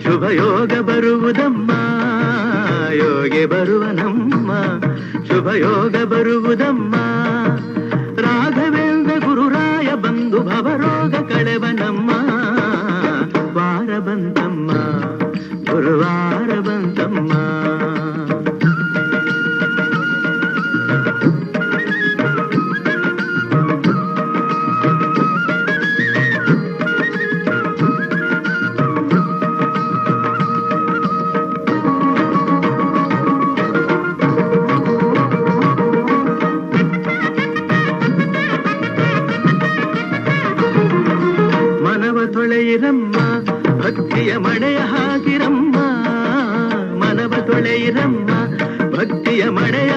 ಶುಭಯೋಗ ಬರುವುದಮ್ಮ ಯೋಗಿ ಬರುವನಮ್ಮ ಶುಭಯೋಗ ಬರುವುದಮ್ಮ ರಾಘವೇಂದ್ರ ಗುರುರಾಯ ಬಂದು ಭವರೋಗ ಕಳೆವನಮ್ಮ ವಾರ ಬಂತಮ್ಮ ಗುರುವಾರ ಬಂತಮ್ಮ ತೊಳೆಯಿರಮ್ಮ ಭಕ್ತಿಯ ಮಳೆಯ ಹಾಕಿರಮ್ಮ ಮನವ ತೊಳೆಯಿರಮ್ಮ ಭಕ್ತಿಯ ಮಳೆಯ